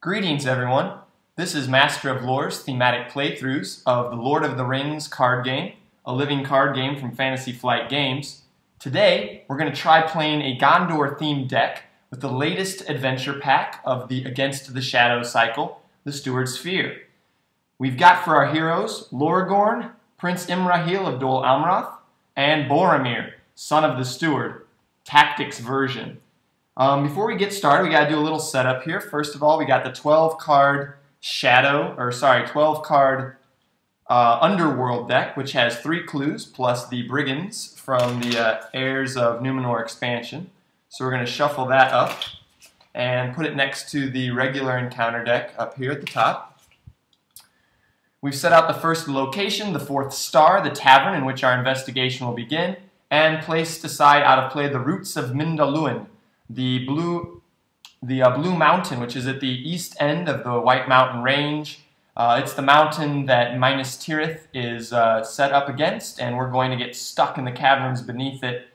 Greetings everyone, this is Master of Lore's thematic playthroughs of the Lord of the Rings card game, a living card game from Fantasy Flight Games. Today we're going to try playing a Gondor themed deck with the latest adventure pack of the Against the Shadow cycle, the Steward Sphere. We've got for our heroes Aragorn, Prince Imrahil of Dol Amroth, and Boromir, son of the Steward, tactics version. Before we get started, we got to do a little setup here. First of all, we got the 12-card Underworld deck, which has 3 clues plus the Brigands from the Heirs of Numenor expansion. So we're going to shuffle that up and put it next to the regular encounter deck up here at the top. We've set out the first location, the 4th star, the tavern in which our investigation will begin, and placed aside out of play the roots of Mindalluin, the blue mountain, which is at the east end of the White Mountain Range. It's the mountain that Minas Tirith is set up against, and we're going to get stuck in the caverns beneath it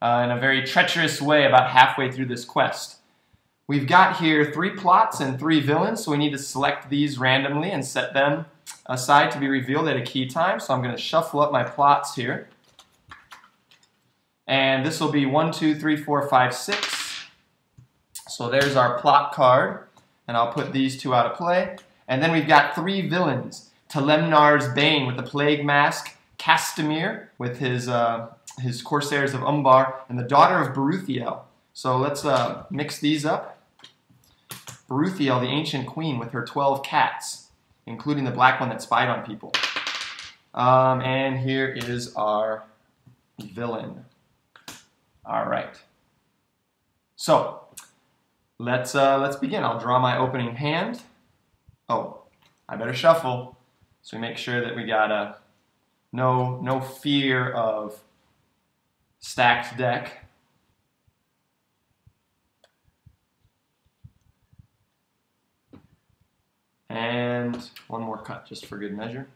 in a very treacherous way about halfway through this quest. We've got here 3 plots and 3 villains, so we need to select these randomly and set them aside to be revealed at a key time. So I'm going to shuffle up my plots here. And this will be 1, 2, 3, 4, 5, 6. So there's our plot card, and I'll put these 2 out of play. And then we've got 3 villains. Talemnar's Bane with the Plague Mask, Castamir with his Corsairs of Umbar, and the Daughter of Baruthiel. So let's mix these up. Baruthiel, the Ancient Queen, with her 12 cats, including the black one that spied on people. And here is our villain. All right. So let's begin. I'll draw my opening hand. Oh, I better shuffle so we make sure that we got no fear of stacked deck. And one more cut just for good measure.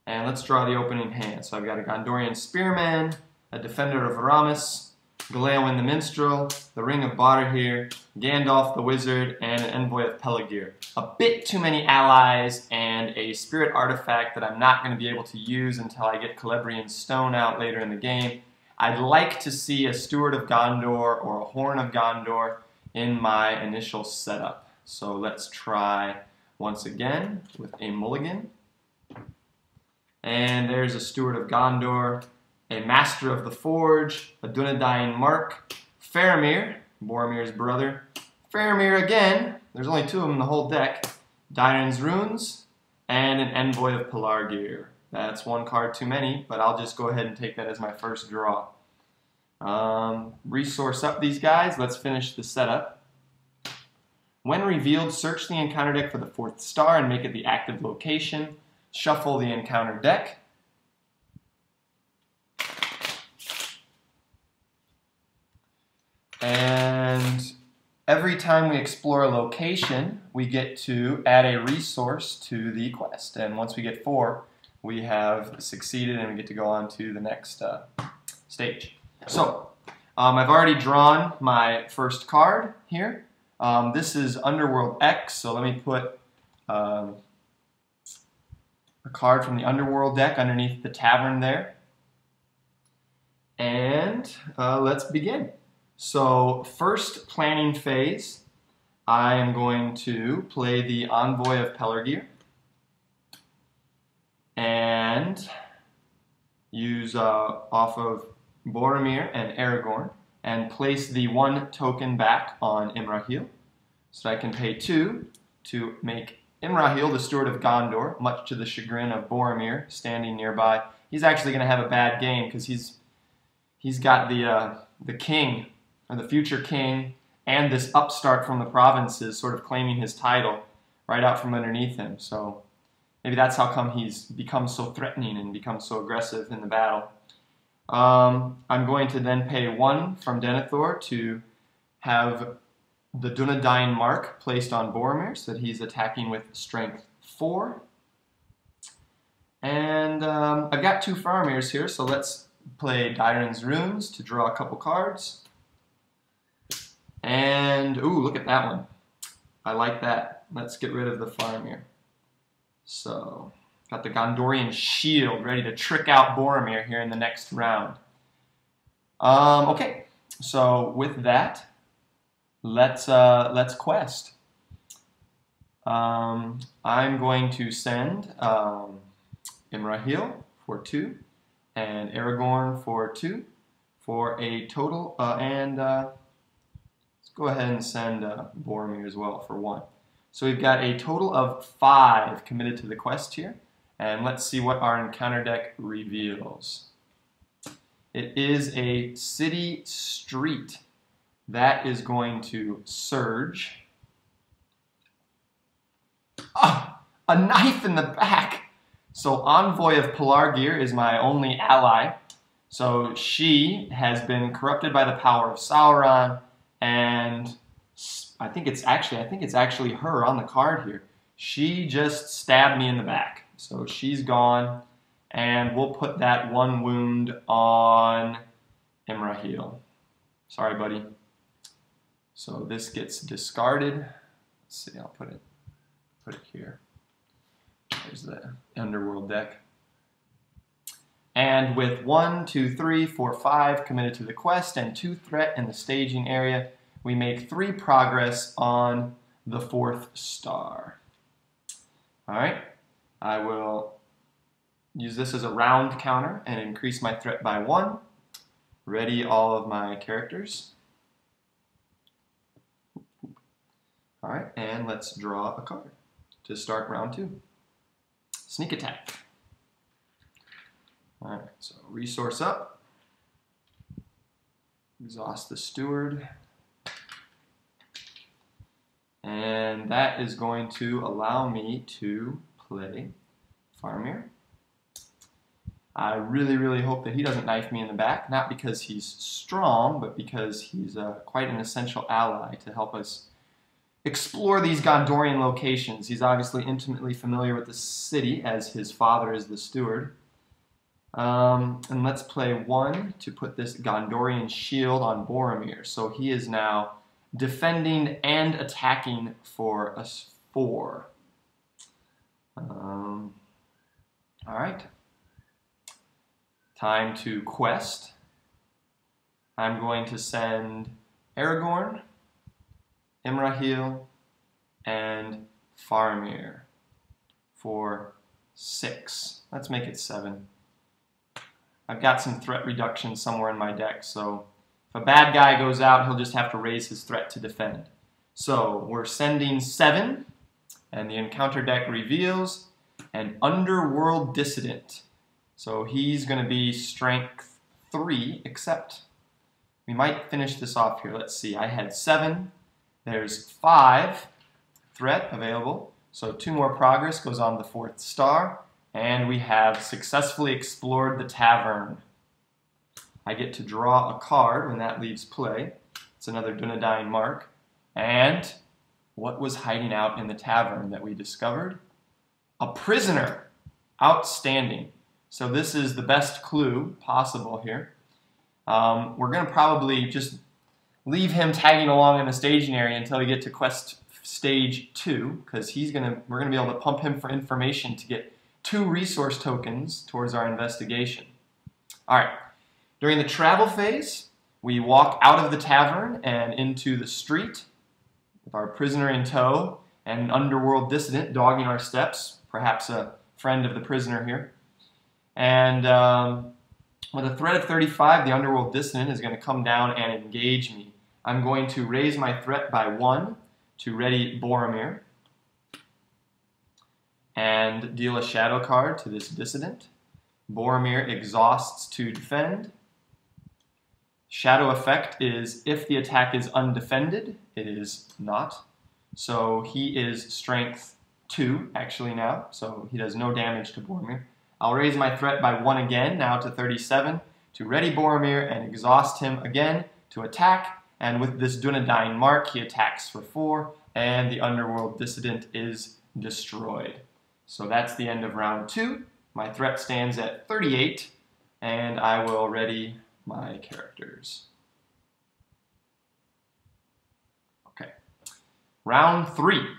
And let's draw the opening hand. So I've got a Gondorian Spearman, a Defender of Aramis, Galeowin the Minstrel, the Ring of Boromir, Gandalf the Wizard, and an Envoy of Pelargir. A bit too many allies and a spirit artifact that I'm not going to be able to use until I get Celebrian Stone out later in the game. I'd like to see a Steward of Gondor or a Horn of Gondor in my initial setup. So let's try once again with a mulligan. And there's a Steward of Gondor, a Master of the Forge, a Dunedain Mark, Faramir, Boromir's brother, Faramir again, there's only 2 of them in the whole deck, Dairon's Runes, and an Envoy of Pelargir. That's 1 card too many, but I'll just go ahead and take that as my first draw. Resource up these guys, let's finish the setup. When revealed, search the encounter deck for the 4th star and make it the active location. Shuffle the encounter deck. And every time we explore a location, we get to add a resource to the quest. And once we get 4, we have succeeded and we get to go on to the next stage. So, I've already drawn my first card here. This is Underworld X, so let me put a card from the Underworld deck underneath the tavern there. And let's begin. So first planning phase, I am going to play the Envoy of Pelargir and use off of Boromir and Aragorn and place the 1 token back on Imrahil. So I can pay 2 to make Imrahil the Steward of Gondor, much to the chagrin of Boromir standing nearby. He's actually going to have a bad game because he's got the king, or the future king, and this upstart from the provinces sort of claiming his title right out from underneath him. So maybe that's how come he's become so threatening and become so aggressive in the battle. I'm going to then pay 1 from Denethor to have the Dunedain Mark placed on Boromir so that he's attacking with strength 4. And I've got 2 Farmirs here, so let's play Dairon's Runes to draw a couple cards. And, ooh, look at that one. I like that. Let's get rid of the Faramir. So, got the Gondorian shield ready to trick out Boromir here in the next round. Okay, so with that, let's quest. I'm going to send Imrahil for 2 and Aragorn for 2 for a total, let's go ahead and send Boromir as well for 1. So we've got a total of 5 committed to the quest here, and let's see what our encounter deck reveals. It is a city street. That is going to surge. Ah, a knife in the back. So Envoy of Pelargir is my only ally. So she has been corrupted by the power of Sauron, and I think it's actually her on the card here. She just stabbed me in the back. So she's gone, and we'll put that 1 wound on Imrahil. Sorry, buddy. So this gets discarded. Let's see, I'll put it here. There's the Underworld deck. And with 1, 2, 3, 4, 5 committed to the quest and 2 threat in the staging area, we make 3 progress on the 4th star. All right, I will use this as a round counter and increase my threat by 1. Ready all of my characters. All right, and let's draw a card to start round 2. Sneak attack. All right, so resource up. Exhaust the Steward. And that is going to allow me to play Faramir. I really, really hope that he doesn't knife me in the back, not because he's strong, but because he's quite an essential ally to help us explore these Gondorian locations. He's obviously intimately familiar with the city, as his father is the Steward. And let's play 1 to put this Gondorian shield on Boromir. So he is now defending and attacking for a 4. All right. Time to quest. I'm going to send Aragorn, Imrahil, and Faramir for 6. Let's make it 7. I've got some threat reduction somewhere in my deck, so if a bad guy goes out, he'll just have to raise his threat to defend. So we're sending 7, and the encounter deck reveals an Underworld Dissident. So he's going to be strength 3, except we might finish this off here. Let's see, I had 7. There's 5 threat available, so 2 more progress goes on the 4th star, and we have successfully explored the tavern. I get to draw a card when that leaves play. It's another Dunedain mark. And what was hiding out in the tavern that we discovered? A prisoner. Outstanding. So this is the best clue possible here. We're going to probably just leave him tagging along in the staging area until we get to quest stage 2, because we're going to be able to pump him for information to get 2 resource tokens towards our investigation. All right. During the travel phase, we walk out of the tavern and into the street with our prisoner in tow and an underworld dissident dogging our steps, perhaps a friend of the prisoner here. And with a threat of 35, the underworld dissident is going to come down and engage me. I'm going to raise my threat by 1 to ready Boromir and deal a shadow card to this dissident. Boromir exhausts to defend. Shadow effect is if the attack is undefended. It is not. So he is strength 2 actually now, so he does no damage to Boromir. I'll raise my threat by 1 again, now to 37, to ready Boromir and exhaust him again to attack. And with this Dunedain mark, he attacks for 4, and the Underworld Dissident is destroyed. So that's the end of round 2. My threat stands at 38, and I will ready my characters. Round 3.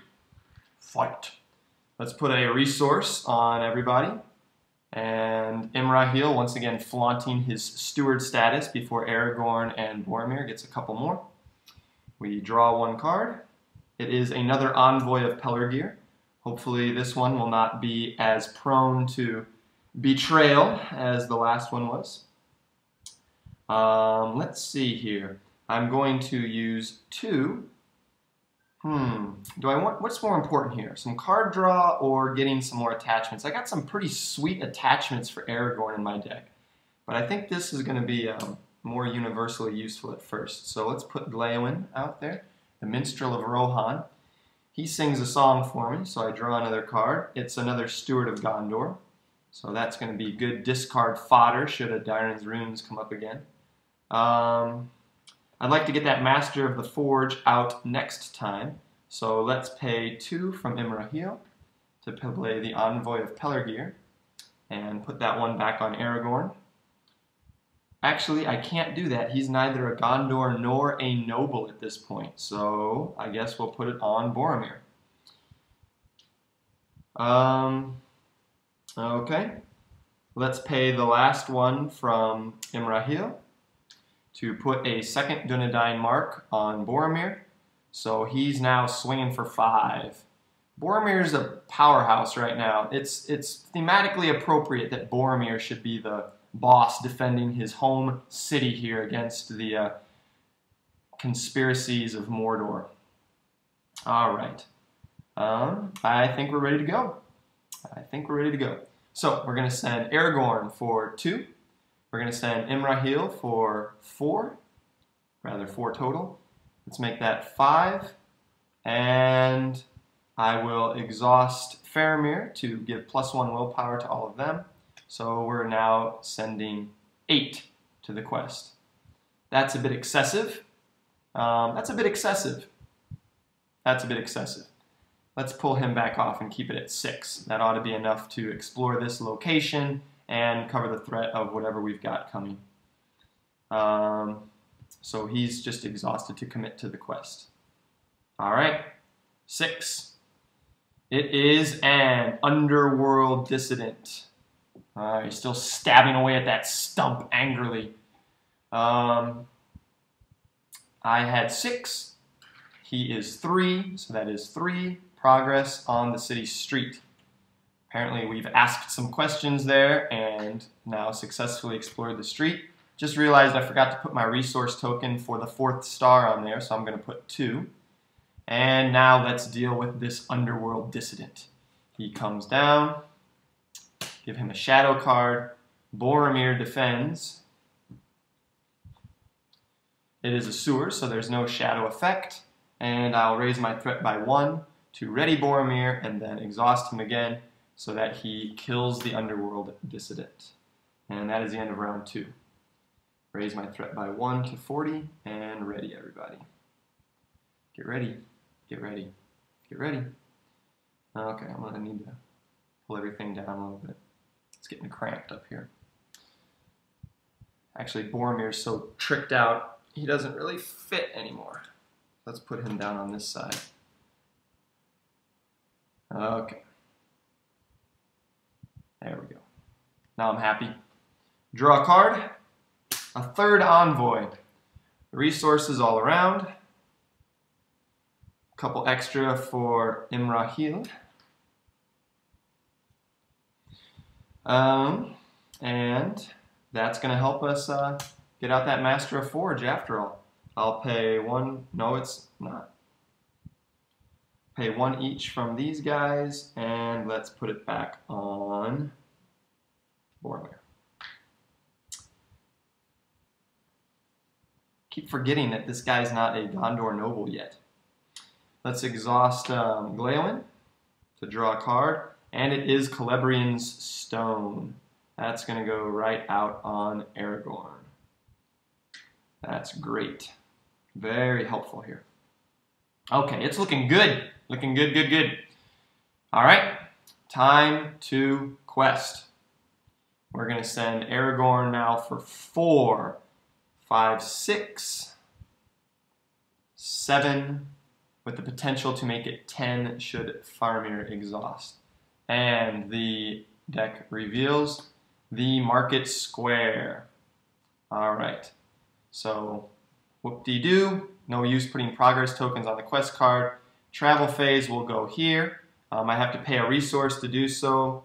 Fight. Let's put a resource on everybody. And Imrahil, once again, flaunting his steward status before Aragorn and Boromir gets a couple more. We draw one card. It is another envoy of Pelargir. Hopefully this one will not be as prone to betrayal as the last one was. Let's see here. I'm going to use 2. What's more important here? Some card draw or getting some more attachments? I got some pretty sweet attachments for Aragorn in my deck, but I think this is going to be more universally useful at first. So let's put Glaowen out there, the Minstrel of Rohan. He sings a song for me, so I draw another card. It's another Steward of Gondor, so that's going to be good discard fodder should a Dairon's Runes come up again. I'd like to get that Master of the Forge out next time, so let's pay 2 from Imrahil to play the Envoy of Pelargir and put that one back on Aragorn. Actually, I can't do that. He's neither a Gondor nor a noble at this point, so I guess we'll put it on Boromir. Okay, let's pay the last one from Imrahil to put a second Dunedain mark on Boromir. So he's now swinging for 5. Boromir's a powerhouse right now. It's thematically appropriate that Boromir should be the boss defending his home city here against the conspiracies of Mordor. All right. I think we're ready to go. So we're going to send Aragorn for 2. We're going to send Imrahil for 4, rather 4 total. Let's make that 5. And I will exhaust Faramir to give +1 willpower to all of them. So we're now sending 8 to the quest. That's a bit excessive. That's a bit excessive. Let's pull him back off and keep it at 6. That ought to be enough to explore this location and cover the threat of whatever we've got coming. So he's just exhausted to commit to the quest. All right, 6. It is an underworld dissident. He's still stabbing away at that stump angrily. I had 6. He is 3, so that is 3 progress on the city street. Apparently we've asked some questions there and now successfully explored the street. Just realized I forgot to put my resource token for the 4th star on there, so I'm going to put 2. And now let's deal with this underworld dissident. He comes down, give him a shadow card. Boromir defends. It is a sewer, so there's no shadow effect. And I'll raise my threat by 1 to ready Boromir and then exhaust him again, so that he kills the underworld dissident. And that is the end of round 2. Raise my threat by 1 to 40, and ready, everybody. Get ready, get ready, get ready. Okay, I'm going to need to pull everything down a little bit. It's getting cramped up here. Actually, Boromir's so tricked out, he doesn't really fit anymore. Let's put him down on this side. Okay. There we go. Now I'm happy. Draw a card. A 3rd envoy. Resources all around. A couple extra for Imrahil. And that's going to help us get out that Master of Forge after all. I'll pay 1. No, it's not. Pay 1 each from these guys, and let's put it back on Boromir. Keep forgetting that this guy's not a Gondor noble yet. Let's exhaust Glaowen to draw a card, and it is Celebrian's Stone. That's going to go right out on Aragorn. That's great. Very helpful here. Okay, it's looking good. Looking good, good, good. All right, time to quest. We're going to send Aragorn now for 4, 5, 6, 7, with the potential to make it 10 should Faramir exhaust. And the deck reveals the Market Square. Alright, so whoop-de-doo, no use putting progress tokens on the quest card. Travel phase will go here. I have to pay a resource to do so.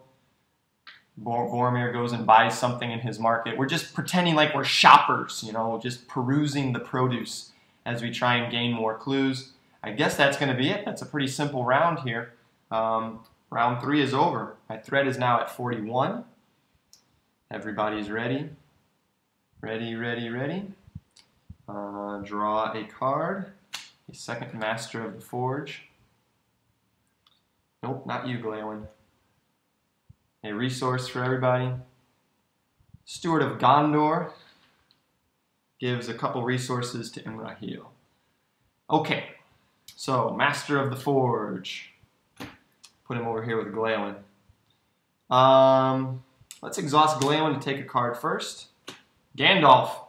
Boromir goes and buys something in his market. We're just pretending like we're shoppers, you know, just perusing the produce as we try and gain more clues. I guess that's going to be it. That's a pretty simple round here. Round 3 is over. My threat is now at 41. Everybody's ready. Ready, ready, ready. Draw a card. A second Master of the Forge. Nope, not you, Glawen. A resource for everybody. Steward of Gondor gives a couple resources to Imrahil. Okay, so Master of the Forge. Put him over here with Glawen. Let's exhaust Glawen to take a card first. Gandalf.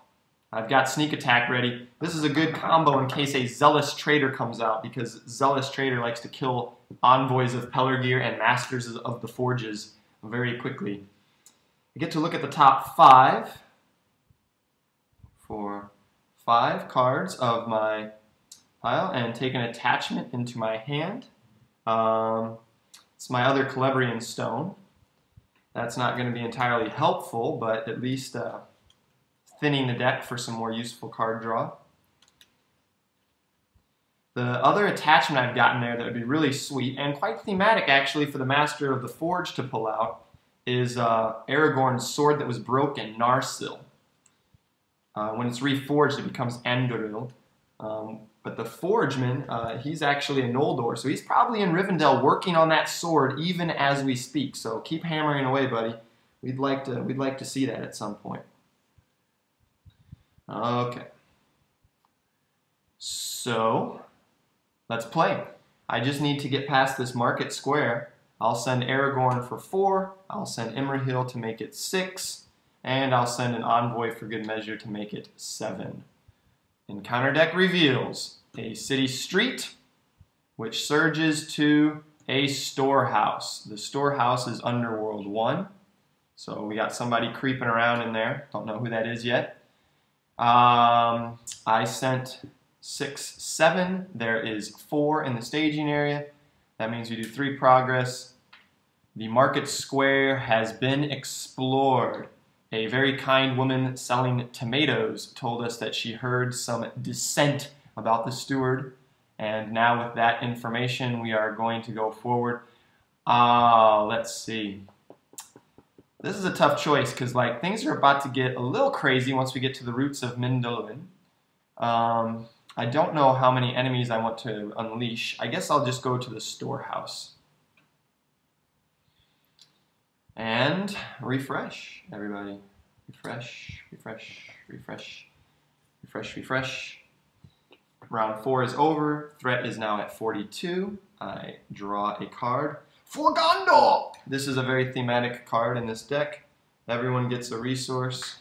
I've got Sneak Attack ready. This is a good combo in case a Zealous Trader comes out, because Zealous Trader likes to kill envoys of Pelargir and Masters of the Forges very quickly. I get to look at the top 5 for 5 cards of my pile and take an attachment into my hand. It's my other Celebrian Stone. That's not going to be entirely helpful, but at least thinning the deck for some more useful card draw. The other attachment I've gotten there that would be really sweet, and quite thematic actually for the Master of the Forge to pull out, is Aragorn's sword that was broken, Narsil. When it's reforged, it becomes Anduril. But the Forgeman, he's actually a Noldor, so he's probably in Rivendell working on that sword even as we speak. So keep hammering away, buddy. We'd like to see that at some point. Okay. So let's play. I just need to get past this Market Square. I'll send Aragorn for 4. I'll send Imrahil to make it 6. And I'll send an envoy for good measure to make it 7. Encounter deck reveals a city street, which surges to a storehouse. The storehouse is Underworld 1. So we got somebody creeping around in there. Don't know who that is yet. I sent 6, 7. There is 4 in the staging area. That means we do 3 progress. The Market Square has been explored. A very kind woman selling tomatoes told us that she heard some dissent about the steward, and now with that information we are going to go forward. Let's see. This is a tough choice because like things are about to get a little crazy once we get to the roots of Mindolin. I don't know how many enemies I want to unleash. I guess I'll just go to the storehouse. And refresh, everybody. Refresh, refresh, refresh, refresh, refresh. Round 4 is over. Threat is now at 42. I draw a card for Gondor. This is a very thematic card in this deck. Everyone gets a resource.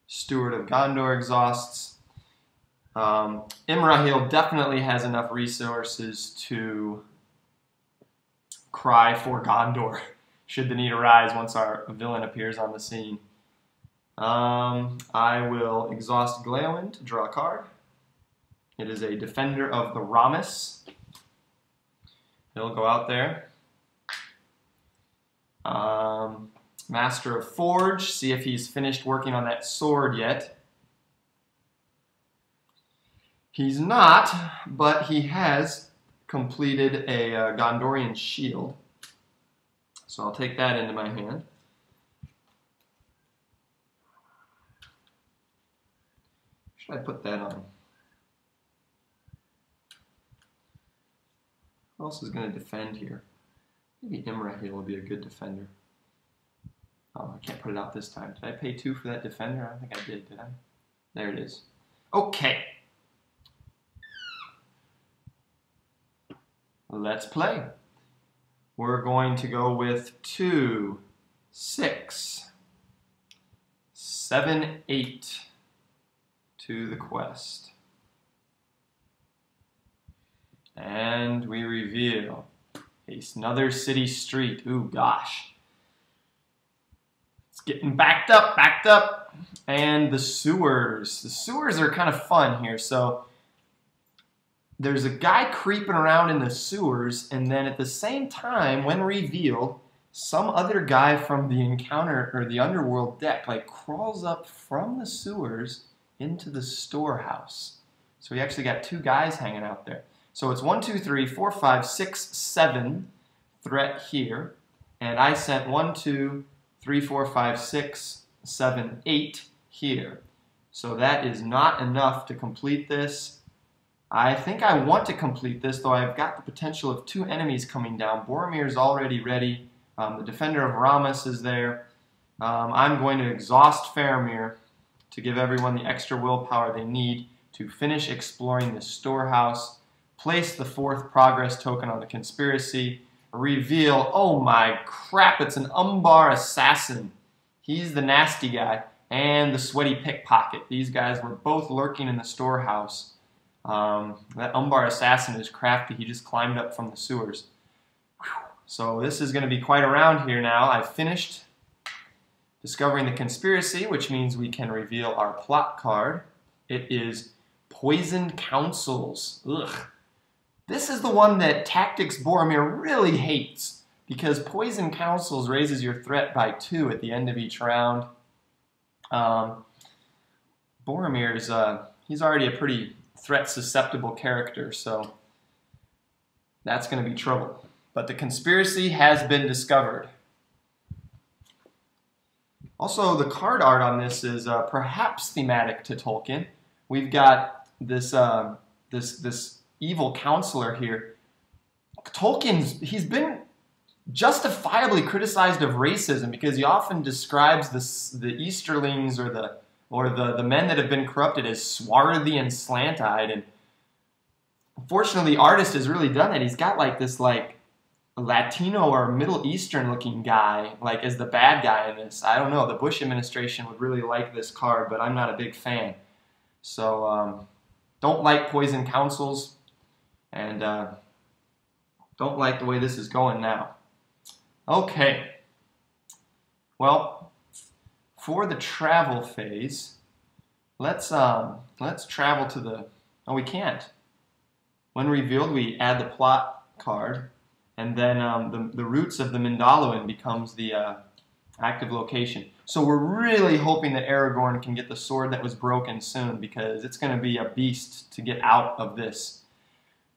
Steward of Gondor exhausts. Imrahil definitely has enough resources to cry for Gondor should the need arise once our villain appears on the scene. I will exhaust Glawen to draw a card. It is a Defender of the Ramis. He'll go out there. Master of Forge, see if he's finished working on that sword yet. He's not, but he has completed a Gondorian shield. So I'll take that into my hand. Should I put that on? Who else is going to defend here? Maybe Imrahil will be a good defender. Oh, I can't put it out this time. Did I pay 2 for that defender? I don't think I did I? There it is. Okay. Let's play. We're going to go with 2, 6, 7, 8 to the quest. reveal. Another city street. Ooh, gosh. It's getting backed up, backed up. And the sewers. The sewers are kind of fun here. So there's a guy creeping around in the sewers, and then at the same time, when revealed, some other guy from the encounter or the underworld deck like crawls up from the sewers into the storehouse. So we actually got two guys hanging out there. So it's 1, 2, 3, 4, 5, 6, 7 threat here, and I sent 1, 2, 3, 4, 5, 6, 7, 8 here. So that is not enough to complete this. I think I want to complete this, though I've got the potential of 2 enemies coming down. Boromir is already ready. The Defender of Rammus is there. I'm going to exhaust Faramir to give everyone the extra willpower they need to finish exploring the storehouse, place the 4th progress token on the conspiracy, reveal, oh my crap, it's an Umbar assassin. He's the nasty guy, and the sweaty pickpocket. These guys were both lurking in the storehouse. That Umbar assassin is crafty. He just climbed up from the sewers. Whew. So this is going to be quite a round here now. I've finished discovering the conspiracy, which means we can reveal our plot card. It is Poisoned Councils. Ugh. This is the one that Tactics Boromir really hates, because Poisoned Councils raises your threat by 2 at the end of each round. Boromir's, he's already a pretty threat-susceptible character, so that's going to be trouble. But the conspiracy has been discovered. Also, the card art on this is perhaps thematic to Tolkien. We've got this this evil counselor here. He's been justifiably criticized of racism because he often describes the Easterlings or the men that have been corrupted as swarthy and slant-eyed. And unfortunately, the artist has really done that. He's got like this Latino or Middle Eastern looking guy like as the bad guy in this. I don't know. The Bush administration would really like this card, but I'm not a big fan. So don't like Poison Councils, and don't like the way this is going now. Okay. Well, for the travel phase, let's travel to the. Oh, we can't. When revealed, we add the plot card, and then the roots of the Mindalluin becomes the active location. So we're really hoping that Aragorn can get the sword that was broken soon, because it's going to be a beast to get out of this.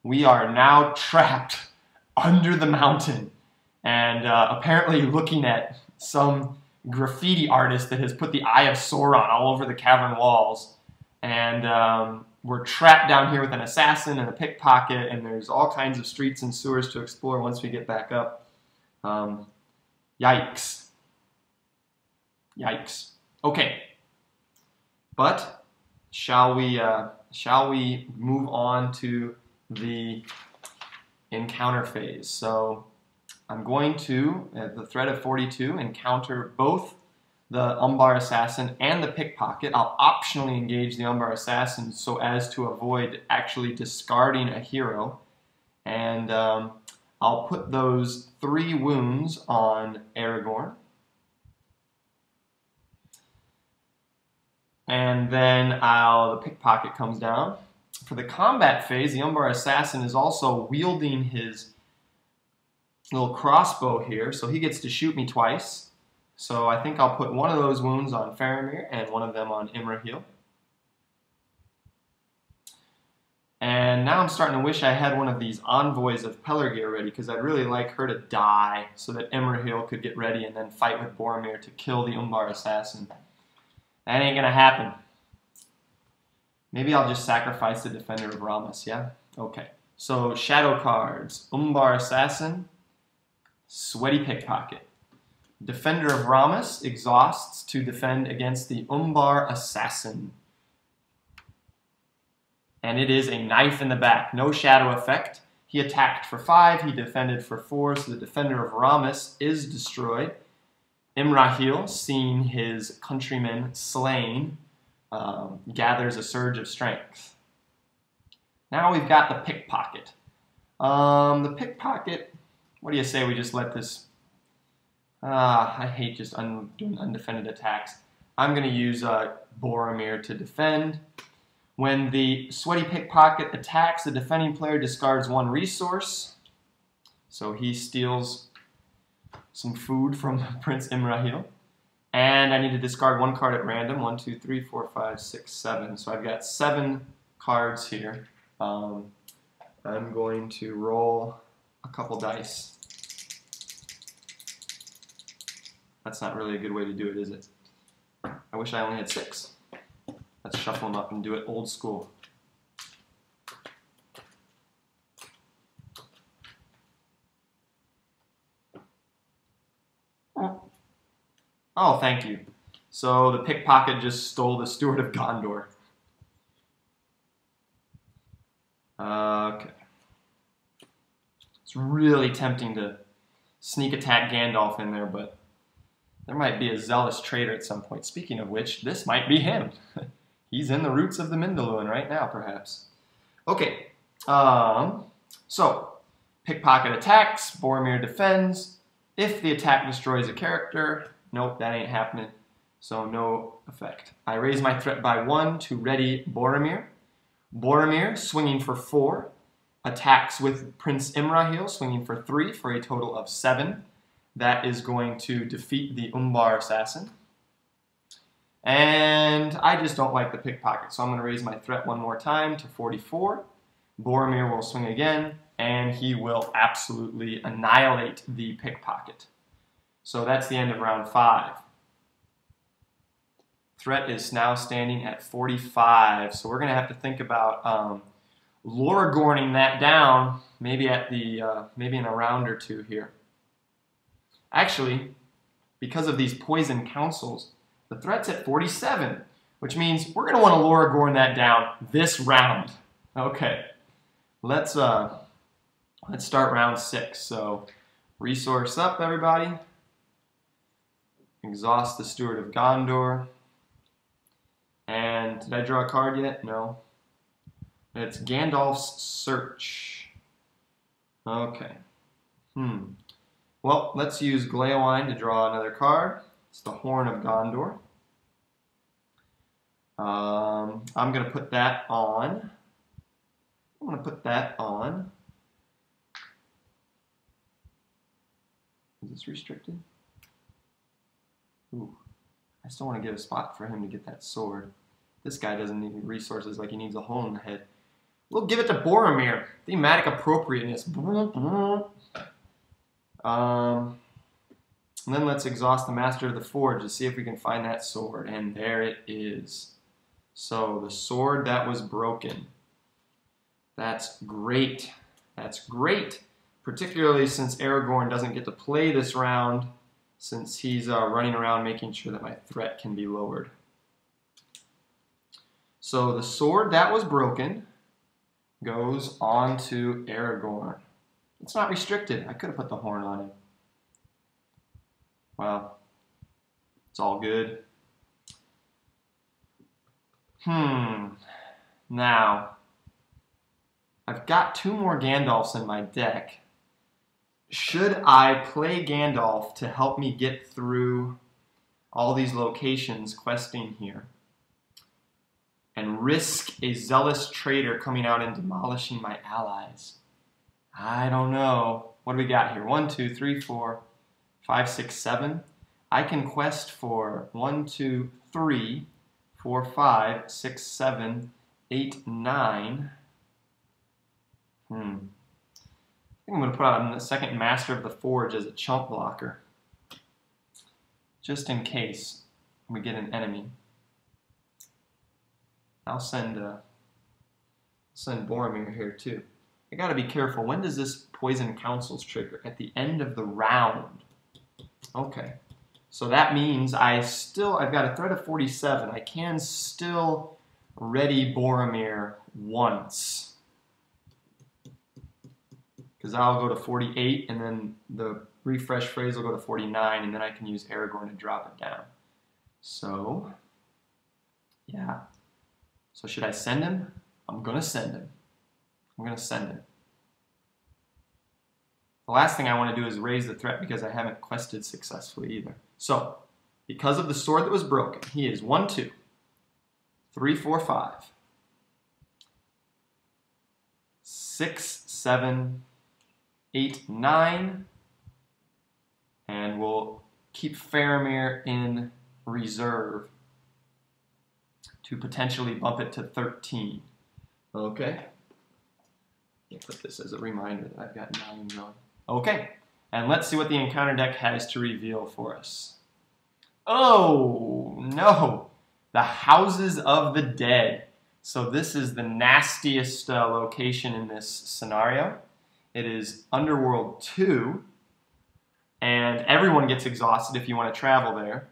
We are now trapped under the mountain, and apparently looking at some graffiti artist that has put the Eye of Sauron all over the cavern walls. And we're trapped down here with an assassin and a pickpocket, and there's all kinds of streets and sewers to explore once we get back up. Yikes. Yikes. Okay. But shall we move on to the encounter phase? So I'm going to, at the threat of 42, encounter both the Umbar assassin and the pickpocket. I'll optionally engage the Umbar assassin so as to avoid actually discarding a hero. And I'll put those 3 wounds on Aragorn. And then the pickpocket comes down. For the combat phase, the Umbar assassin is also wielding his little crossbow here, so he gets to shoot me twice. So I think I'll put one of those wounds on Faramir and one of them on Imrahil. And now I'm starting to wish I had one of these envoys of Pelargir ready, because I'd really like her to die so that Imrahil could get ready and then fight with Boromir to kill the Umbar assassin. That ain't gonna happen. Maybe I'll just sacrifice the Defender of Rammus, yeah? Okay. So, shadow cards. Umbar assassin, sweaty pickpocket. Defender of Rammus exhausts to defend against the Umbar assassin. And it is a knife in the back. No shadow effect. He attacked for 5, he defended for 4, so the Defender of Rammus is destroyed. Imrahil, seeing his countrymen slain, gathers a surge of strength. Now we've got the pickpocket. The pickpocket, what do you say we just let this... I hate just doing undefended attacks. I'm going to use Boromir to defend. When the sweaty pickpocket attacks, the defending player discards 1 resource. So he steals some food from Prince Imrahil. And I need to discard 1 card at random. 1, 2, 3, 4, 5, 6, 7. So I've got 7 cards here. I'm going to roll a couple dice. That's not really a good way to do it, is it? I wish I only had 6. Let's shuffle them up and do it old school. Oh, thank you. So the pickpocket just stole the Steward of Gondor. Okay. It's really tempting to sneak attack Gandalf in there, but there might be a zealous traitor at some point. Speaking of which, this might be him. He's in the roots of the Mindalluin right now, perhaps. Okay, so pickpocket attacks, Boromir defends. If the attack destroys a character, nope, that ain't happening, so no effect. I raise my threat by 1 to ready Boromir. Boromir, swinging for 4, attacks with Prince Imrahil, swinging for 3 for a total of 7. That is going to defeat the Umbar assassin. And I just don't like the pickpocket, so I'm going to raise my threat 1 more time to 44. Boromir will swing again, and he will absolutely annihilate the pickpocket. So that's the end of round 5. Threat is now standing at 45, so we're going to have to think about Loragorning that down, maybe at the maybe in a round or 2 here. Actually, because of these poison councils, the threat's at 47, which means we're going to want to Loragorn that down this round. Okay, let's start round 6. So, resource up, everybody. Exhaust the Steward of Gondor. And did I draw a card yet? No. It's Gandalf's Search. Okay. Well, let's use Gleowine to draw another card. It's the Horn of Gondor. I'm going to put that on. Is this restricted? Ooh. I still want to give a spot for him to get that sword. This guy doesn't need resources like he needs a hole in the head. We'll give it to Boromir. Thematic appropriateness. And then let's exhaust the Master of the Forge to see if we can find that sword. And there it is. So the sword that was broken. That's great. That's great. Particularly since Aragorn doesn't get to play this round, since he's running around making sure that my threat can be lowered. So the sword that was broken goes on to Aragorn. It's not restricted. I could have put the horn on it. Well, it's all good. Now, I've got 2 more Gandalfs in my deck. Should I play Gandalf to help me get through all these locations questing here and risk a zealous traitor coming out and demolishing my allies? I don't know. What do we got here? 1, 2, 3, 4, 5, 6, 7. I can quest for 1, 2, 3, 4, 5, 6, 7, 8, 9. I think I'm going to put on the second Master of the Forge as a chump blocker, just in case we get an enemy. I'll send Boromir here too. I got to be careful. When does this Poison Councils trigger? At the end of the round. Okay, so that means I've got a threat of 47. I can still ready Boromir once. Because I'll go to 48, and then the refresh phrase will go to 49, and then I can use Aragorn to drop it down. So, yeah. So should I send him? I'm going to send him. The last thing I want to do is raise the threat because I haven't quested successfully either. So, because of the sword that was broken, he is 1, 2, 3, 4, 5, 6, 7, 8, 9, and we'll keep Faramir in reserve to potentially bump it to 13. Okay. I'll put this as a reminder that I've got 9 going. Okay, and let's see what the encounter deck has to reveal for us. Oh, no. The Houses of the Dead. So this is the nastiest location in this scenario. It is Underworld 2, and everyone gets exhausted if you want to travel there.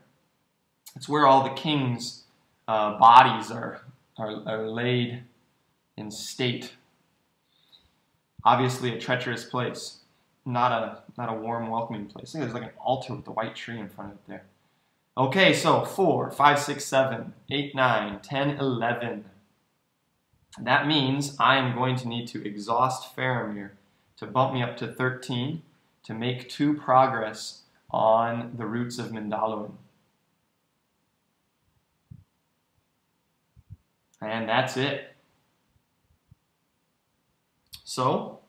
It's where all the king's bodies are laid in state. Obviously a treacherous place, not a warm, welcoming place. I think there's like an altar with a white tree in front of it there. Okay, so 4, 5, 6, 7, 8, 9, 10, 11. That means I am going to need to exhaust Faramir to bump me up to 13 to make 2 progress on the roots of Mindalluin. And that's it. So,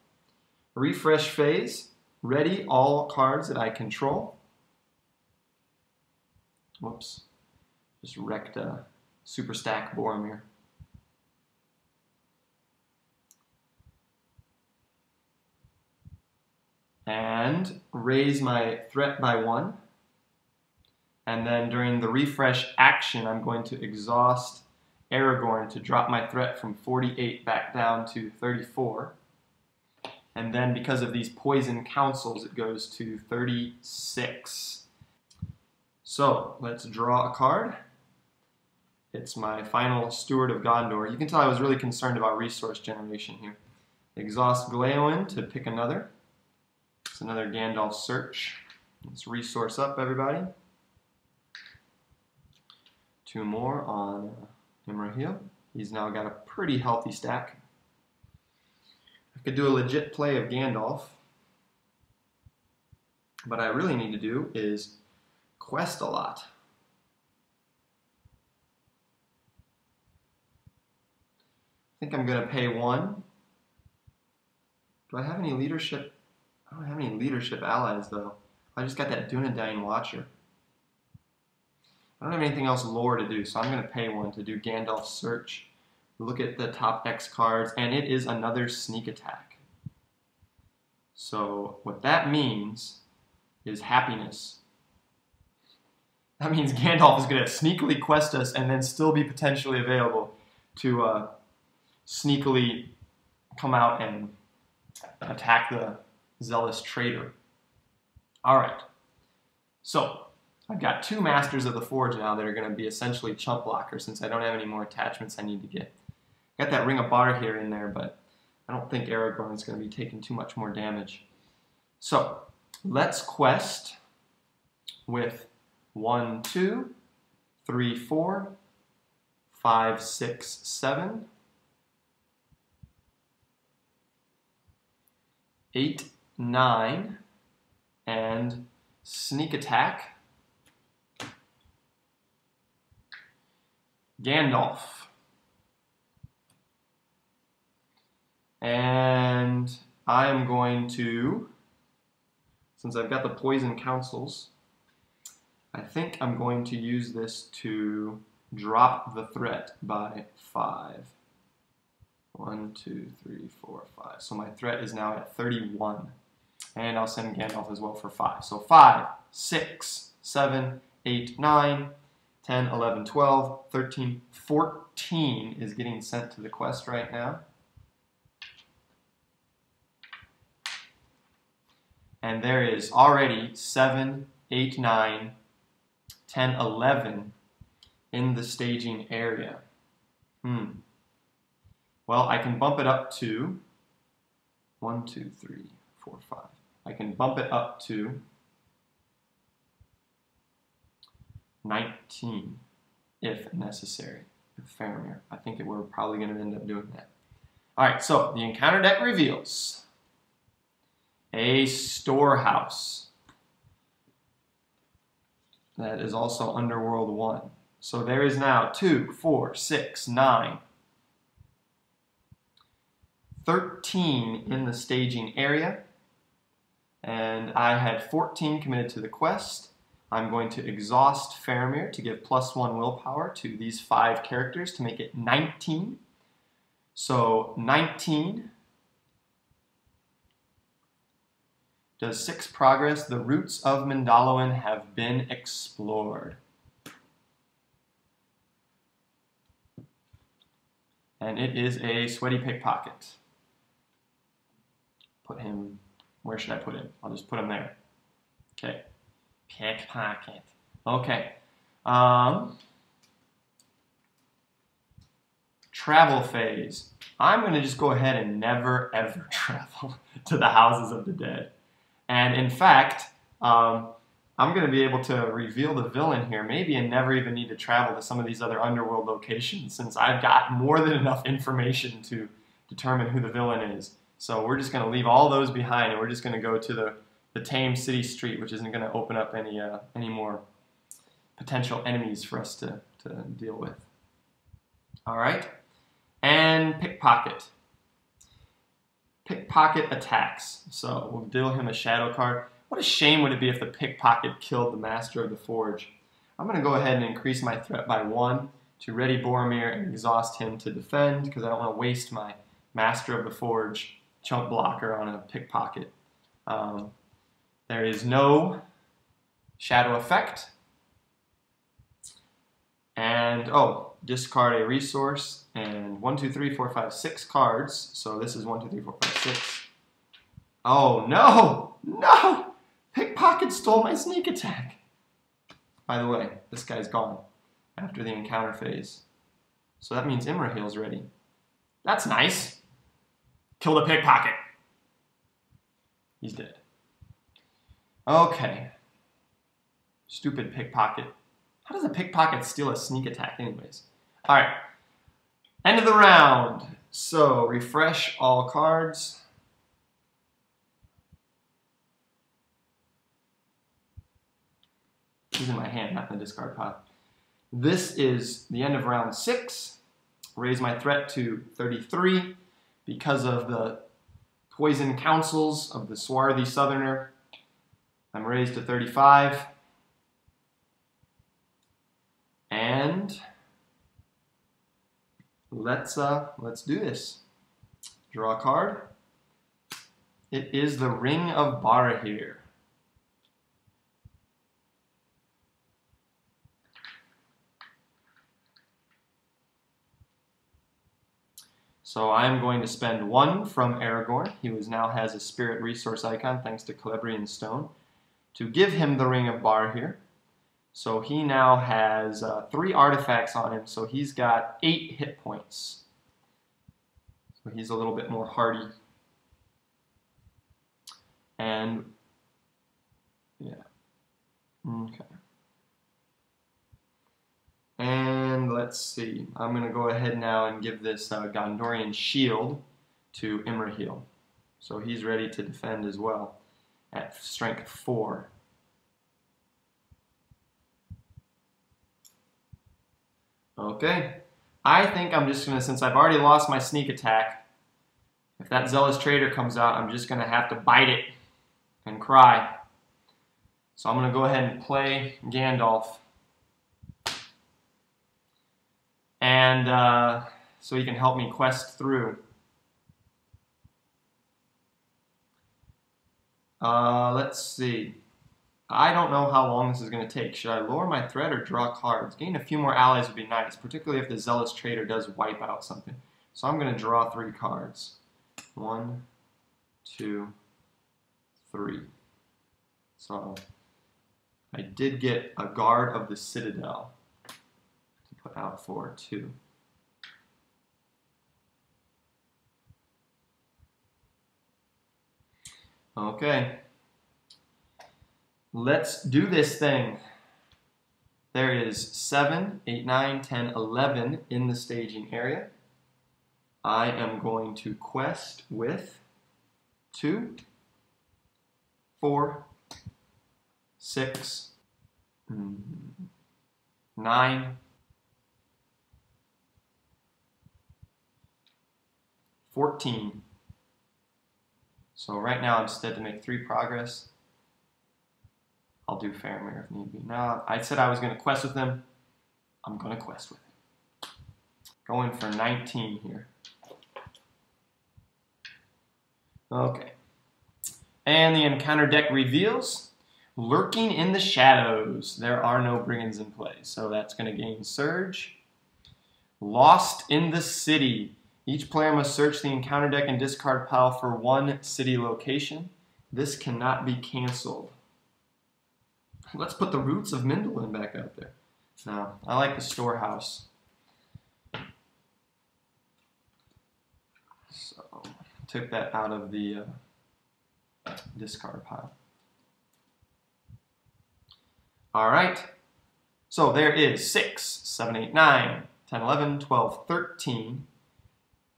refresh phase, ready all cards that I control. Whoops, just wrecked a super stack Boromir. And raise my threat by 1. And then during the refresh action, I'm going to exhaust Aragorn to drop my threat from 48 back down to 34. And then because of these poison councils, it goes to 36. So let's draw a card. It's my final Steward of Gondor. You can tell I was really concerned about resource generation here. Exhaust Glaowen to pick another. It's another Gandalf search. Let's resource up, everybody. 2 more on Imrahil. He's now got a pretty healthy stack. I could do a legit play of Gandalf. What I really need to do is quest a lot. I think I'm going to pay 1. Do I have any leadership? I don't have any leadership allies, though. I just got that Dunedain Watcher. I don't have anything else lore to do, so I'm going to pay 1 to do Gandalf's Search. Look at the top X cards, and it is another sneak attack. So what that means is happiness. That means Gandalf is going to sneakily quest us and then still be potentially available to sneakily come out and attack the zealous traitor. Alright, so I've got 2 Masters of the Forge now that are going to be essentially chump blockers since I don't have any more attachments I need to get. Got that Ring of Barahir in there, but I don't think Aragorn is going to be taking too much more damage. So, let's quest with 1, 2, 3, 4, 5, 6, 7, 8, 9, and sneak attack. Gandalf. And I am going to, since I've got the poison councils, I think I'm going to use this to drop the threat by 5. 1, 2, 3, 4, 5. So my threat is now at 31. And I'll send Gandalf as well for 5. So 5, 6, 7, 8, 9, 10, 11, 12, 13, 14 is getting sent to the quest right now. And there is already 7, 8, 9, 10, 11 in the staging area. Well, I can bump it up to 1, 2, 3, 4, 5. I can bump it up to 19 if necessary with Faramir. I think we're probably going to end up doing that. Alright, so the encounter deck reveals a storehouse. That is also Underworld 1. So there is now 2, 4, 6, 9, 13 in the staging area. And I had 14 committed to the quest. I'm going to exhaust Faramir to give +1 willpower to these 5 characters to make it 19. So 19 does 6 progress. The roots of Mindalluin have been explored. And it is a sweaty pickpocket. Put him, where should I put him? I'll just put him there. Okay, pickpocket. Okay. Travel phase. I'm going to just go ahead and never ever travel to the houses of the dead. And in fact, I'm going to be able to reveal the villain here, maybe, and never even need to travel to some of these other underworld locations, since I've got more than enough information to determine who the villain is. So we're just going to leave all those behind, and we're just going to go to the tame city street, which isn't going to open up any more potential enemies for us to deal with. All right, and pickpocket. Pickpocket attacks. So we'll deal him a shadow card. What a shame would it be if the pickpocket killed the Master of the Forge. I'm going to go ahead and increase my threat by 1 to ready Boromir and exhaust him to defend, because I don't want to waste my Master of the Forge chunk blocker on a pickpocket. There is no shadow effect. And, oh, discard a resource, and 1, 2, 3, 4, 5, 6 cards. So this is 1, 2, 3, 4, 5, 6. Oh, no! No! Pickpocket stole my sneak attack. By the way, this guy's gone after the encounter phase. So that means Imrahil's ready. That's nice. Kill the pickpocket. He's dead. Okay. Stupid pickpocket. How does a pickpocket steal a sneak attack anyways? Alright. End of the round. So, refresh all cards. These in my hand, not in the discard pile. This is the end of round 6. Raise my threat to 33 because of the poison counsels of the swarthy southerner. I'm raised to 35. And let's do this. Draw a card. It is the Ring of Boromir. So I'm going to spend 1 from Aragorn, who now has a spirit resource icon thanks to Celebrian Stone, to give him the Ring of Boromir. So he now has 3 artifacts on him, so he's got 8 hit points. So he's a little bit more hardy. And, yeah. Okay. And let's see. I'm going to go ahead now and give this Gondorian shield to Imrahil. So he's ready to defend as well at strength 4. Okay. I think I'm just going to, since I've already lost my sneak attack, if that Zealous Traitor comes out, I'm just going to have to bite it and cry. So I'm going to go ahead and play Gandalf. And so he can help me quest through. Let's see. I don't know how long this is going to take. Should I lower my threat or draw cards? Gain a few more allies would be nice, particularly if the Zealous Traitor does wipe out something. So I'm going to draw 3 cards. 1, 2, 3. So I did get a Guard of the Citadel to put out for 2. Okay. Let's do this thing. There is 7, 8, 9, 10, 11 in the staging area. I am going to quest with 2 4, 6, 9, 14. So right now, instead to make 3 progress, I'll do Faramir if need be. Now, I said I was going to quest with him. I'm going to quest with him. Going for 19 here. Okay. And the encounter deck reveals, lurking in the shadows. There are no brigands in play, so that's going to gain Surge. Lost in the city. Each player must search the encounter deck and discard pile for 1 city location. This cannot be canceled. Let's put the Roots of Mindolin back out there. No, I like the Storehouse. So, took that out of the discard pile. All right. So there is 6, 7, 8, 9, 10, 11, 12, 13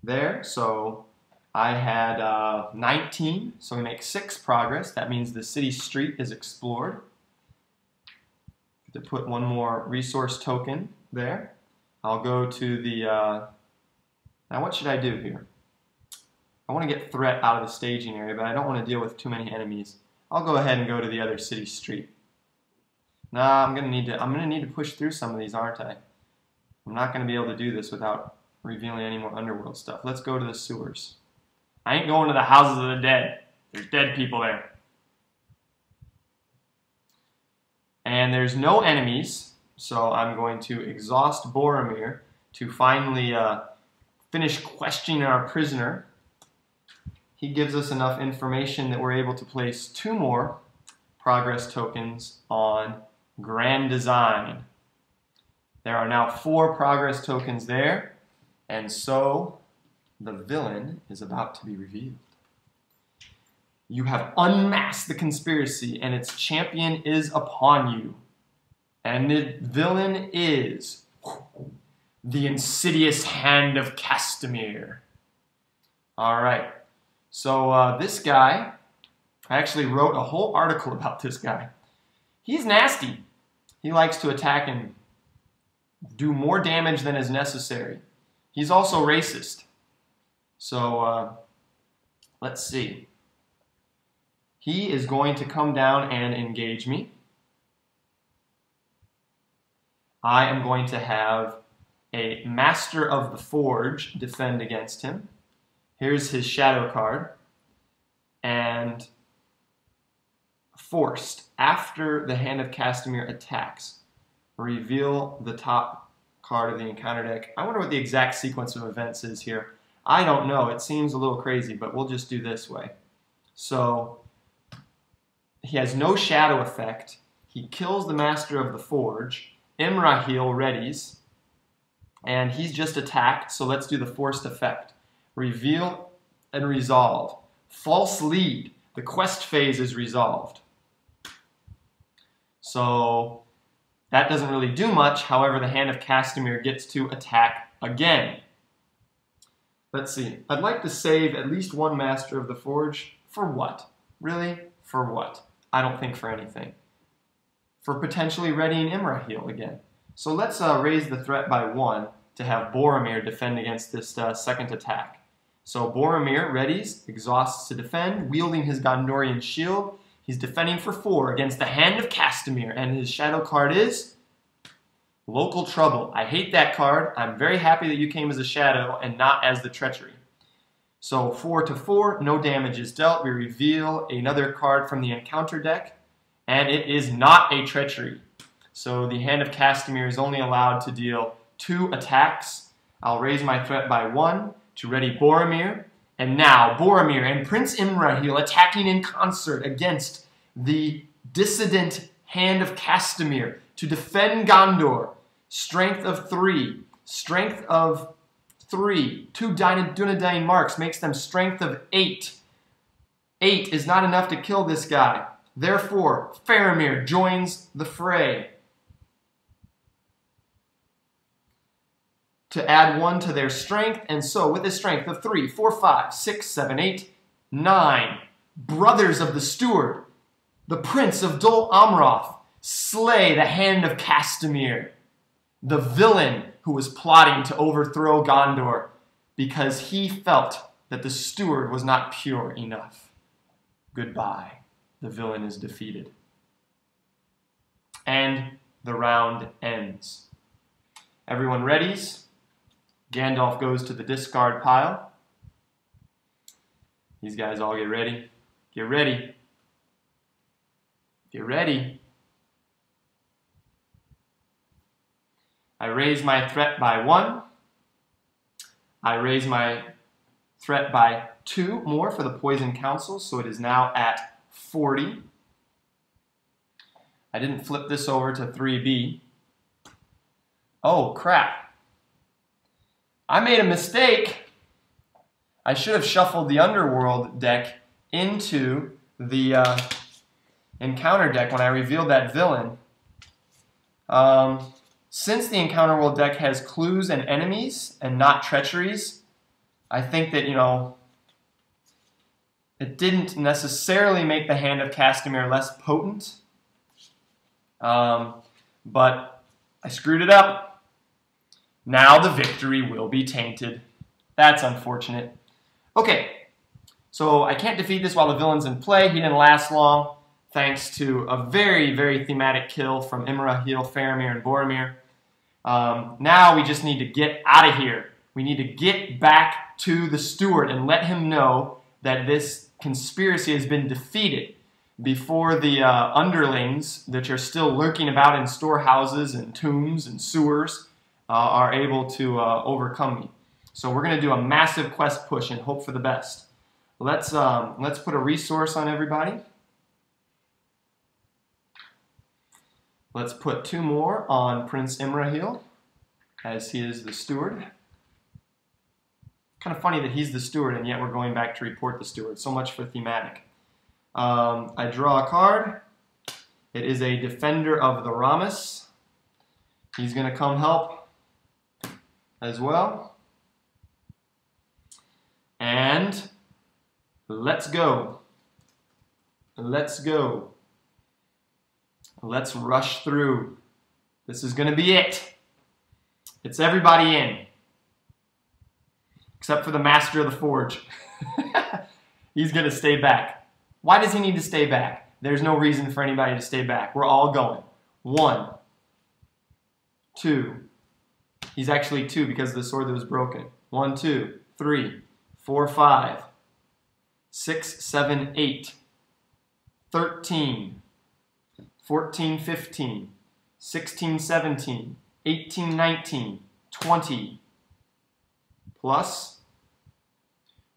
there. So I had 19. So we make 6 progress. That means the city street is explored. To put 1 more resource token there. I'll go to the, now what should I do here? I want to get threat out of the staging area, but I don't want to deal with too many enemies. I'll go ahead and go to the other city street. Nah, I'm gonna need to push through some of these, aren't I? I'm not gonna be able to do this without revealing any more underworld stuff. Let's go to the sewers. I ain't going to the houses of the dead. There's dead people there. And there's no enemies, so I'm going to exhaust Boromir to finally finish questioning our prisoner. He gives us enough information that we're able to place 2 more progress tokens on Grand Design. There are now 4 progress tokens there, and so the villain is about to be revealed. You have unmasked the conspiracy, and its champion is upon you. And the villain is the insidious hand of Castamere. All right. So this guy, I actually wrote a whole article about this guy. He's nasty. He likes to attack and do more damage than is necessary. He's also racist. So let's see. He is going to come down and engage me. I am going to have a Master of the Forge defend against him. Here's his shadow card. And forced, after the Hand of Castamere attacks, reveal the top card of the encounter deck. I wonder what the exact sequence of events is here. I don't know. It seems a little crazy, but we'll just do this way. So he has no shadow effect. He kills the Master of the Forge. Imrahil readies, and he's just attacked, so let's do the forced effect. Reveal and resolve. False lead. The quest phase is resolved. So that doesn't really do much. However, the Hand of Castamere gets to attack again. Let's see. I'd like to save at least 1 Master of the Forge. For what? Really? For what? I don't think for anything. For potentially readying Imrahil again. So let's raise the threat by 1 to have Boromir defend against this second attack. So Boromir readies, exhausts to defend, wielding his Gondorian shield. He's defending for 4 against the Hand of Castamere, and his shadow card is Local Trouble. I hate that card. I'm very happy that you came as a shadow and not as the treachery. So 4 to 4, no damage is dealt. We reveal another card from the encounter deck. And it is not a treachery. So the Hand of Castamere is only allowed to deal 2 attacks. I'll raise my threat by 1 to ready Boromir. And now Boromir and Prince Imrahil attacking in concert against the dissident Hand of Castamere to defend Gondor. Strength of 3. Strength of 3. 2 Dunedain marks makes them strength of 8. 8 is not enough to kill this guy. Therefore, Faramir joins the fray to add 1 to their strength, and so with a strength of 3, 4, 5, 6, 7, 8, 9, brothers of the Steward the Prince of Dol Amroth slay the hand of Castamir, the villain who was plotting to overthrow Gondor because he felt that the steward was not pure enough. Goodbye. The villain is defeated. And the round ends. Everyone readies. Gandalf goes to the discard pile. These guys all get ready. Get ready. Get ready. I raise my threat by 1. I raise my threat by 2 more for the Poison Council, so it is now at 40. I didn't flip this over to 3B. Oh, crap. I made a mistake. I should have shuffled the Underworld deck into the Encounter deck when I revealed that villain. Since the Encounter World deck has clues and enemies and not treacheries, I think that, it didn't necessarily make the hand of Castamir less potent. But I screwed it up. Now the victory will be tainted. That's unfortunate. Okay, so I can't defeat this while the villain's in play. He didn't last long, thanks to a very, very thematic kill from Imrahil, Faramir, and Boromir. Now we just need to get out of here. We need to get back to the steward and let him know that this conspiracy has been defeated before the underlings that are still lurking about in storehouses and tombs and sewers are able to overcome me. So we're going to do a massive quest push and hope for the best. Let's put a resource on everybody. Let's put 2 more on Prince Imrahil, as he is the steward. Kind of funny that he's the steward, and yet we're going back to report the steward. So much for thematic. I draw a card. It is a Defender of the Ramis. He's going to come help as well. And let's go. Let's go. Let's rush through. This is going to be it. It's everybody in. Except for the Master of the Forge. He's going to stay back. Why does he need to stay back? There's no reason for anybody to stay back. We're all going. 1, 2. He's actually 2 because of the sword that was broken. 1, 2, 3, 4, 5, 6, 7, 8, 13, 14, 15, 16, 17, 18, 19, 20, plus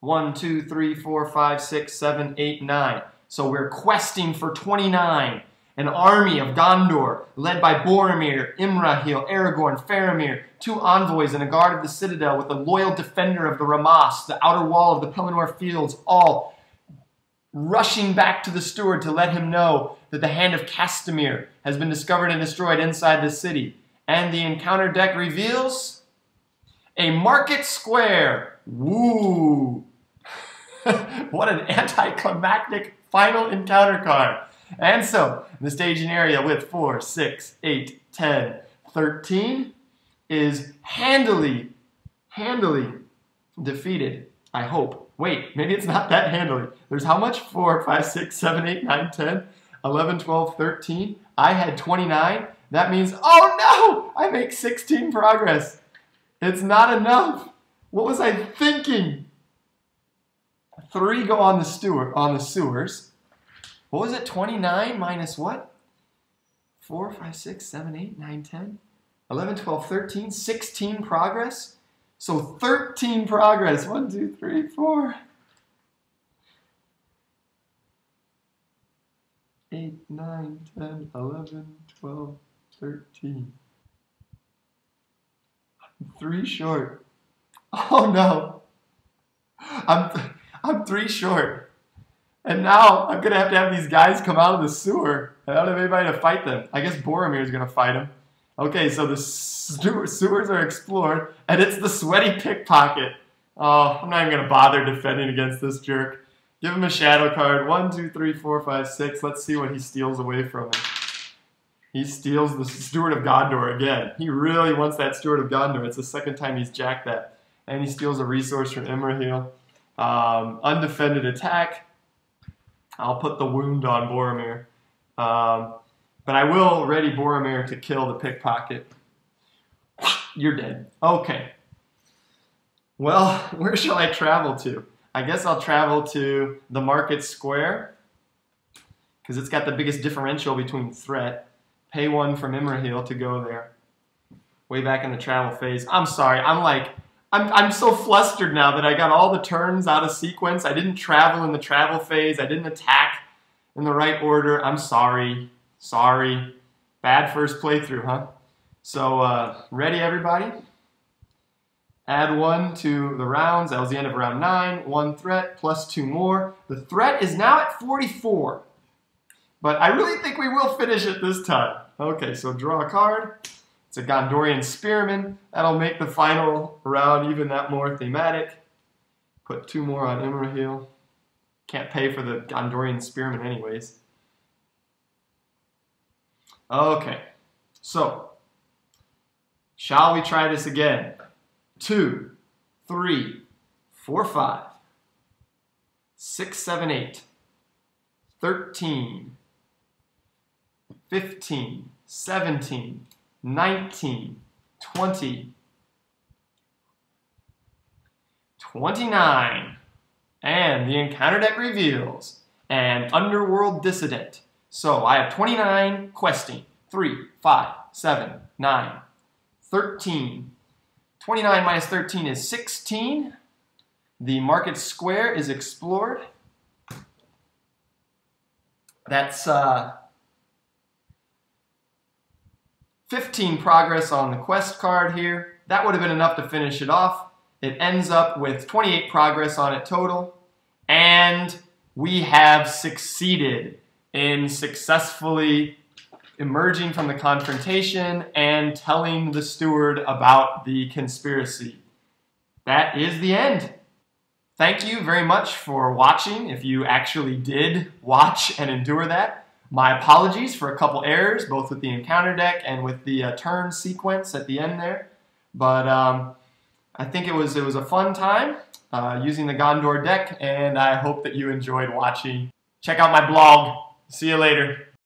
1, 2, 3, 4, 5, 6, 7, 8, 9. So we're questing for 29. An army of Gondor led by Boromir, Imrahil, Aragorn, Faramir, 2 envoys and a guard of the citadel with a loyal defender of the Ramas, the outer wall of the Pelennor Fields, all rushing back to the steward to let him know that the hand of Castamir has been discovered and destroyed inside the city. And the encounter deck reveals a market square. Woo! What an anticlimactic final encounter card. And so, the staging area with 4, 6, 8, 10, 13 is handily defeated, I hope. Wait, maybe it's not that handily. There's how much? 4, 5, 6, 7, 8, 9, 10, 11, 12, 13. I had 29. That means, oh no! I make 16 progress. It's not enough. What was I thinking? 3 go on the sewers. What was it? 29 minus what? 4, 5, 6, 7, 8, 9, 10, 11, 12, 13, 16 progress? So 13 progress. 1, 2, 3, 4. 8, 9, 10, 11, 12, 13. I'm 3 short. Oh no. I'm 3 short. And now I'm going to have these guys come out of the sewer. I don't have anybody to fight them. I guess Boromir is going to fight them. Okay, so the sewers are explored, and it's the sweaty pickpocket. Oh, I'm not even going to bother defending against this jerk. Give him a shadow card. 1, 2, 3, 4, 5, 6. Let's see what he steals away from him. He steals the Steward of Gondor again. He really wants that Steward of Gondor. It's the second time he's jacked that. And he steals a resource from Imrahil. Undefended attack. I'll put the wound on Boromir. But I will ready Boromir to kill the pickpocket. You're dead. Okay. Well, where shall I travel to? I guess I'll travel to the Market Square, because it's got the biggest differential between threat. Pay 1 from Imrahil to go there. Way back in the travel phase. I'm sorry, I'm so flustered now that I got all the turns out of sequence. I didn't travel in the travel phase. I didn't attack in the right order. I'm sorry. Sorry. Bad first playthrough, huh? So, ready everybody? Add 1 to the rounds. That was the end of round 9. 1 threat plus 2 more. The threat is now at 44. But I really think we will finish it this time. Okay, so draw a card. It's a Gondorian Spearman. That'll make the final round even that more thematic. Put 2 more on Imrahil. Can't pay for the Gondorian Spearman anyways. Okay, so shall we try this again? 2, 3, 4, 5, 6, 7, 8, 13, 15, 17, 19, 20, 29, and the encounter deck reveals an Underworld Dissident. So I have 29 questing. 3, 5, 7, 9, 13. 29 minus 13 is 16. The Market Square is explored. That's 15 progress on the quest card here. That would have been enough to finish it off. It ends up with 28 progress on it total. And we have succeeded in successfully emerging from the confrontation and telling the steward about the conspiracy. That is the end. Thank you very much for watching, if you actually did watch and endure that. My apologies for a couple errors, both with the encounter deck and with the turn sequence at the end there. But I think it was a fun time using the Gondor deck, and I hope that you enjoyed watching. Check out my blog. See you later.